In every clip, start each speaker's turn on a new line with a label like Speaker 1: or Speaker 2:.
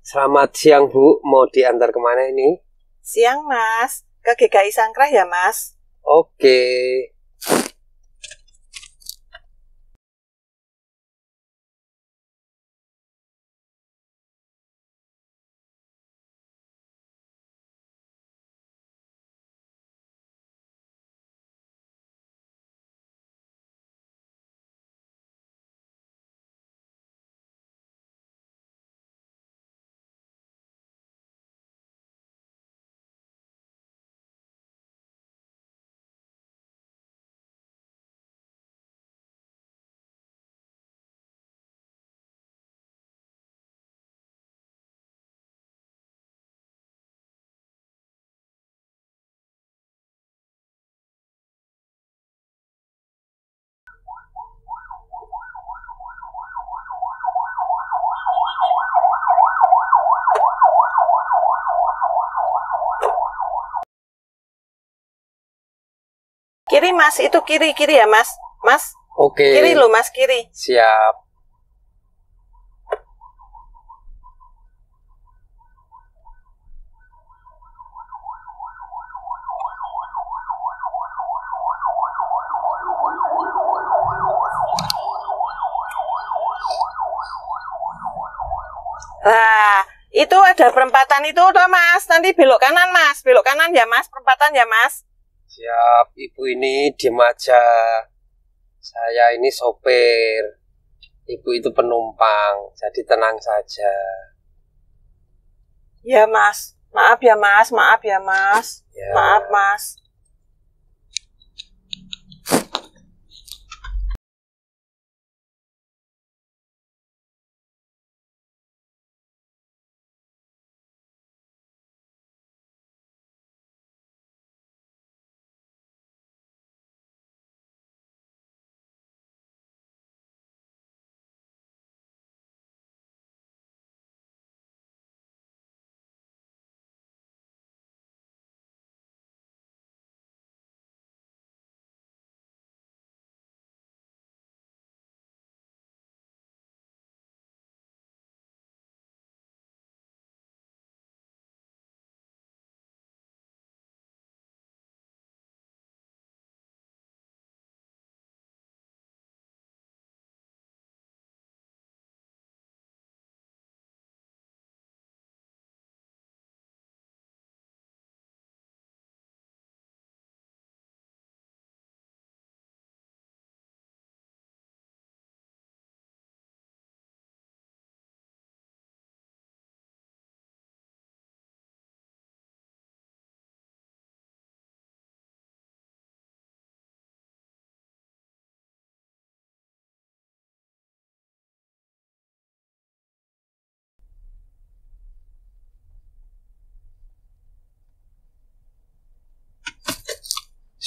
Speaker 1: Selamat siang Bu, mau diantar kemana ini?
Speaker 2: Siang Mas, ke GKI Sangkrah ya Mas?
Speaker 1: Oke.
Speaker 2: Kiri Mas, itu kiri ya Mas? Mas,
Speaker 1: Oke.
Speaker 2: kiri loh Mas, kiri.
Speaker 1: Siap.
Speaker 2: Nah, itu ada perempatan itu toh Mas, nanti belok kanan Mas, belok kanan ya Mas, perempatan ya Mas.
Speaker 1: Siap, Ibu ini diem aja. Saya ini sopir. Ibu itu penumpang, jadi tenang saja.
Speaker 2: Ya Mas, maaf ya Mas, maaf ya Mas,
Speaker 1: Ya.
Speaker 2: maaf Mas.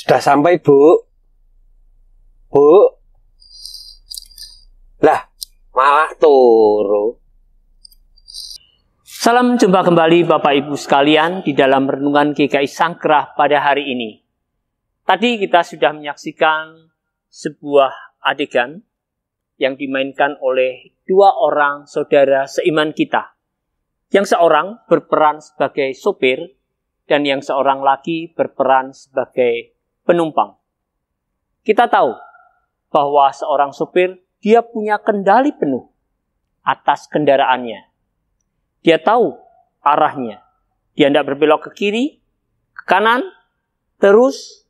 Speaker 1: Sudah sampai Bu? Bu? Lah, malah turu.
Speaker 3: Salam jumpa kembali Bapak Ibu sekalian di dalam renungan GKI Sangkrah pada hari ini. Tadi kita sudah menyaksikan sebuah adegan yang dimainkan oleh dua orang saudara seiman kita. Yang seorang berperan sebagai sopir dan yang seorang lagi berperan sebagai penumpang. Kita tahu bahwa seorang sopir dia punya kendali penuh atas kendaraannya. Dia tahu arahnya. Dia tidak berbelok ke kiri, ke kanan, terus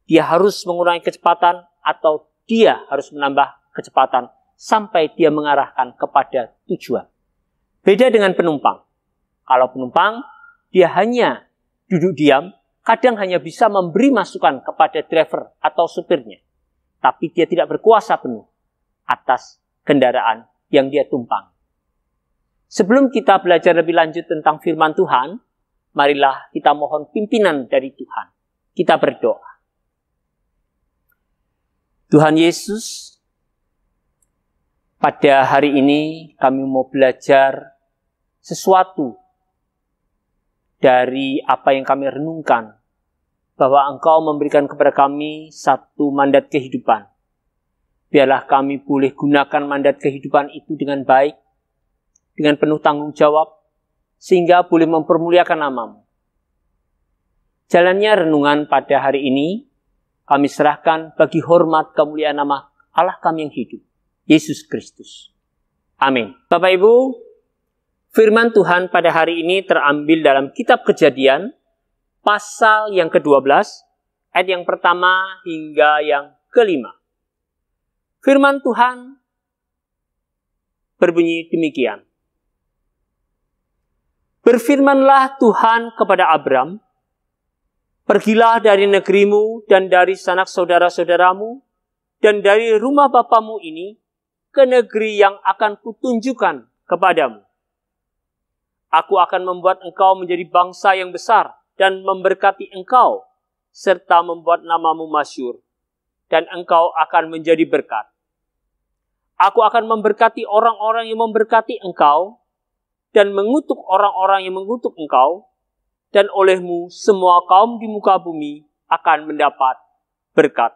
Speaker 3: dia harus mengurangi kecepatan atau dia harus menambah kecepatan sampai dia mengarahkan kepada tujuan. Beda dengan penumpang. Kalau penumpang, dia hanya duduk diam, kadang hanya bisa memberi masukan kepada driver atau supirnya. Tapi dia tidak berkuasa penuh atas kendaraan yang dia tumpang. Sebelum kita belajar lebih lanjut tentang firman Tuhan, marilah kita mohon pimpinan dari Tuhan. Kita berdoa. Tuhan Yesus, pada hari ini kami mau belajar sesuatu dari apa yang kami renungkan, bahwa Engkau memberikan kepada kami satu mandat kehidupan. Biarlah kami boleh gunakan mandat kehidupan itu dengan baik, dengan penuh tanggung jawab, sehingga boleh mempermuliakan nama-Mu. Jalannya renungan pada hari ini, kami serahkan bagi hormat kemuliaan nama Allah kami yang hidup, Yesus Kristus. Amin. Bapak Ibu, firman Tuhan pada hari ini terambil dalam kitab Kejadian, pasal yang ke-12, ayat yang pertama hingga yang ke-5. Firman Tuhan berbunyi demikian. Berfirmanlah Tuhan kepada Abram, pergilah dari negerimu dan dari sanak saudara-saudaramu dan dari rumah bapamu ini ke negeri yang akan kutunjukkan kepadamu. Aku akan membuat engkau menjadi bangsa yang besar dan memberkati engkau, serta membuat namamu masyhur, dan engkau akan menjadi berkat. Aku akan memberkati orang-orang yang memberkati engkau, dan mengutuk orang-orang yang mengutuk engkau, dan olehmu semua kaum di muka bumi akan mendapat berkat.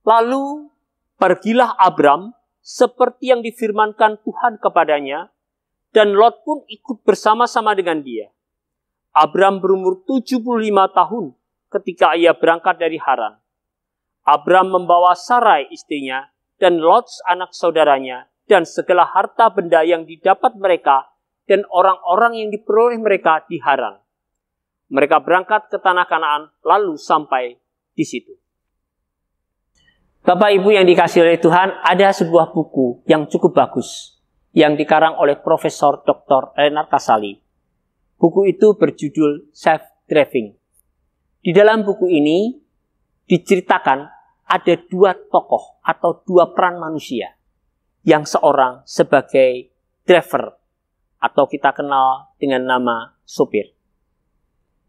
Speaker 3: Lalu pergilah Abram seperti yang difirmankan Tuhan kepadanya, dan Lot pun ikut bersama-sama dengan dia. Abram berumur 75 tahun ketika ia berangkat dari Haran. Abram membawa Sarai istrinya dan Lot anak saudaranya dan segala harta benda yang didapat mereka dan orang-orang yang diperoleh mereka di Haran. Mereka berangkat ke tanah Kanaan lalu sampai di situ. Bapak Ibu yang dikasihi oleh Tuhan, ada sebuah buku yang cukup bagus yang dikarang oleh Profesor Dr. Renard Casali. Buku itu berjudul Self Driving. Di dalam buku ini diceritakan ada dua tokoh atau dua peran manusia. Yang seorang sebagai driver atau kita kenal dengan nama sopir.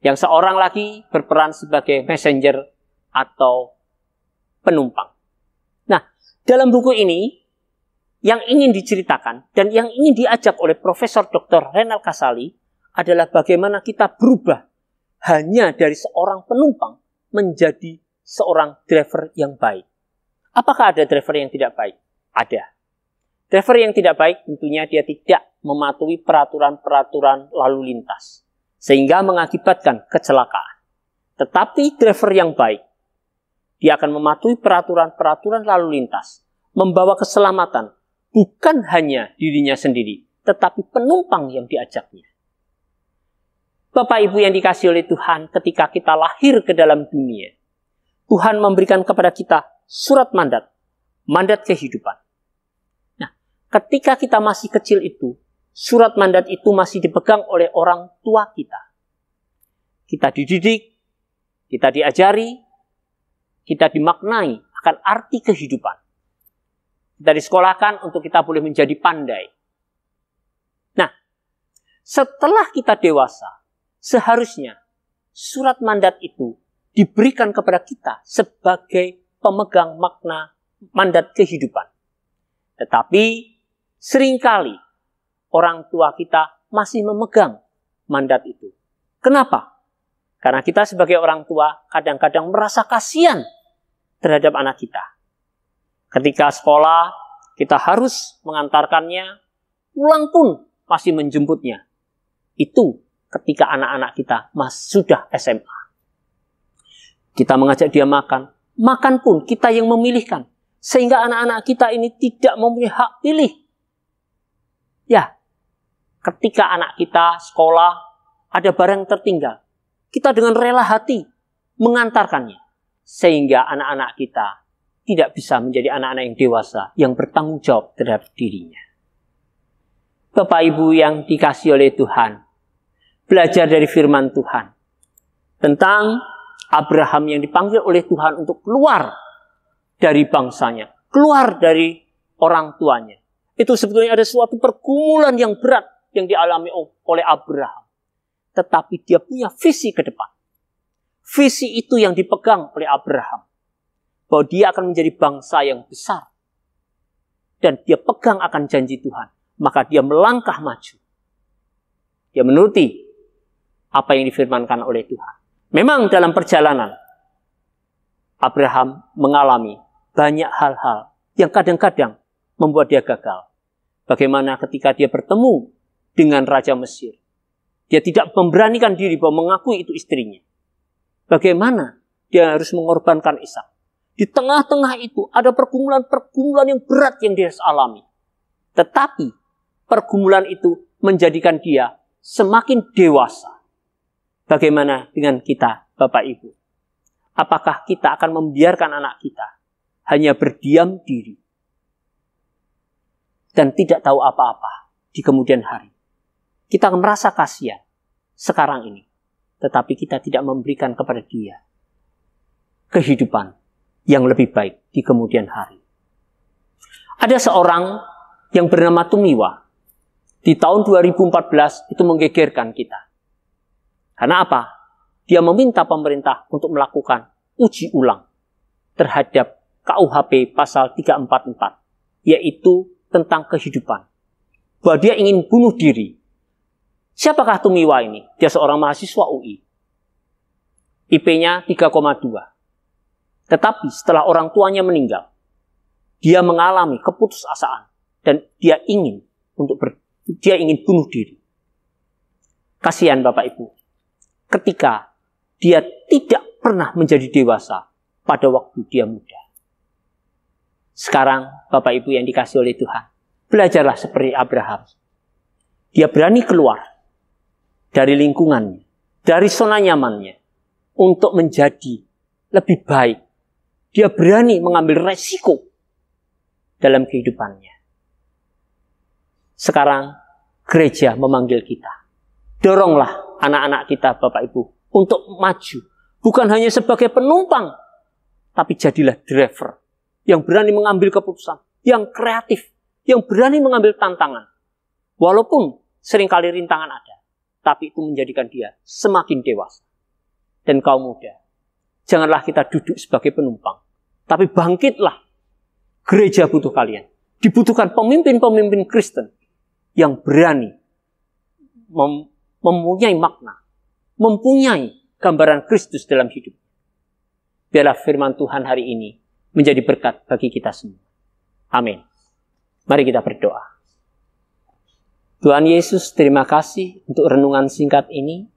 Speaker 3: Yang seorang lagi berperan sebagai messenger atau penumpang. Nah, dalam buku ini yang ingin diceritakan dan yang ingin diajak oleh Profesor Dr. Renald Casali adalah bagaimana kita berubah hanya dari seorang penumpang menjadi seorang driver yang baik. Apakah ada driver yang tidak baik? Ada. Driver yang tidak baik tentunya dia tidak mematuhi peraturan-peraturan lalu lintas, sehingga mengakibatkan kecelakaan. Tetapi driver yang baik, dia akan mematuhi peraturan-peraturan lalu lintas, membawa keselamatan, bukan hanya dirinya sendiri, tetapi penumpang yang diajaknya. Bapak Ibu yang dikasihi oleh Tuhan, ketika kita lahir ke dalam dunia, Tuhan memberikan kepada kita surat mandat kehidupan. Ketika kita masih kecil itu, surat mandat itu masih dipegang oleh orang tua kita. Kita dididik, kita diajari, kita dimaknai akan arti kehidupan. Kita disekolahkan untuk kita boleh menjadi pandai. Nah, setelah kita dewasa, seharusnya surat mandat itu diberikan kepada kita sebagai pemegang makna mandat kehidupan. Tetapi seringkali orang tua kita masih memegang mandat itu. Kenapa? Karena kita sebagai orang tua kadang-kadang merasa kasihan terhadap anak kita. Ketika sekolah, kita harus mengantarkannya, pulang pun masih menjemputnya. Itu ketika anak-anak kita sudah SMA. Kita mengajak dia makan pun kita yang memilihkan. Sehingga anak-anak kita ini tidak mempunyai hak pilih. Ya, ketika anak kita sekolah, ada barang tertinggal. Kita dengan rela hati mengantarkannya. Sehingga anak-anak kita tidak bisa menjadi anak-anak yang dewasa, yang bertanggung jawab terhadap dirinya. Bapak Ibu yang dikasihi oleh Tuhan, belajar dari firman Tuhan. Tentang Abraham yang dipanggil oleh Tuhan untuk keluar dari bangsanya, keluar dari orang tuanya. Itu sebetulnya ada suatu pergumulan yang berat yang dialami oleh Abraham. Tetapi dia punya visi ke depan. Visi itu yang dipegang oleh Abraham. Bahwa dia akan menjadi bangsa yang besar. Dan dia pegang akan janji Tuhan. Maka dia melangkah maju. Dia menuruti apa yang difirmankan oleh Tuhan. Memang dalam perjalanan, Abraham mengalami banyak hal-hal yang kadang-kadang membuat dia gagal. Bagaimana ketika dia bertemu dengan Raja Mesir. Dia tidak memberanikan diri bahwa mengakui itu istrinya. Bagaimana dia harus mengorbankan Ishak? Di tengah-tengah itu ada pergumulan-pergumulan yang berat yang dia harus alami. Tetapi pergumulan itu menjadikan dia semakin dewasa. Bagaimana dengan kita, Bapak Ibu? Apakah kita akan membiarkan anak kita hanya berdiam diri dan tidak tahu apa-apa di kemudian hari? Kita akan merasa kasihan sekarang ini, tetapi kita tidak memberikan kepada dia kehidupan yang lebih baik di kemudian hari. Ada seorang yang bernama Tumiwa. Di tahun 2014 itu menggegerkan kita. Karena apa? Dia meminta pemerintah untuk melakukan uji ulang terhadap KUHP pasal 344, yaitu tentang kehidupan. Bahwa dia ingin bunuh diri. Siapakah Tumiwa ini? Dia seorang mahasiswa UI. IP-nya 3,2. Tetapi setelah orang tuanya meninggal, dia mengalami keputusasaan dan dia ingin bunuh diri. Kasihan Bapak Ibu. Ketika dia tidak pernah menjadi dewasa pada waktu dia muda. Sekarang Bapak Ibu yang dikasih oleh Tuhan, belajarlah seperti Abraham. Dia berani keluar dari lingkungannya, dari zona nyamannya, untuk menjadi lebih baik. Dia berani mengambil resiko dalam kehidupannya. Sekarang gereja memanggil kita. Doronglah anak-anak kita, Bapak Ibu, untuk maju. Bukan hanya sebagai penumpang, tapi jadilah driver yang berani mengambil keputusan, yang kreatif, yang berani mengambil tantangan. Walaupun seringkali rintangan ada, tapi itu menjadikan dia semakin dewasa. Dan kaum muda, janganlah kita duduk sebagai penumpang, tapi bangkitlah. Gereja butuh kalian. Dibutuhkan pemimpin-pemimpin Kristen yang berani mempunyai makna, mempunyai gambaran Kristus dalam hidup. Biarlah firman Tuhan hari ini menjadi berkat bagi kita semua. Amin. Mari kita berdoa. Tuhan Yesus, terima kasih untuk renungan singkat ini.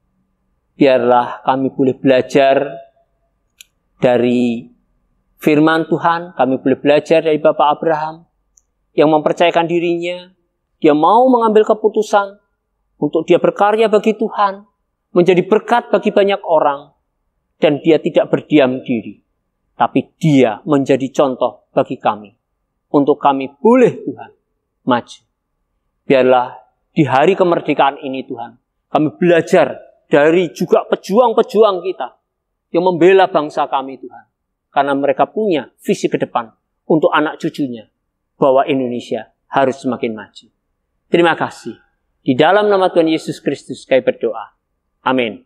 Speaker 3: Biarlah kami boleh belajar dari firman Tuhan. Kami boleh belajar dari Bapak Abraham yang mempercayakan dirinya. Dia mau mengambil keputusan untuk dia berkarya bagi Tuhan, menjadi berkat bagi banyak orang, dan dia tidak berdiam diri. Tapi dia menjadi contoh bagi kami, untuk kami boleh Tuhan maju. Biarlah di hari kemerdekaan ini Tuhan, kami belajar dari juga pejuang-pejuang kita, yang membela bangsa kami Tuhan. Karena mereka punya visi ke depan, untuk anak cucunya, bahwa Indonesia harus semakin maju. Terima kasih. Di dalam nama Tuhan Yesus Kristus kami berdoa. Amin.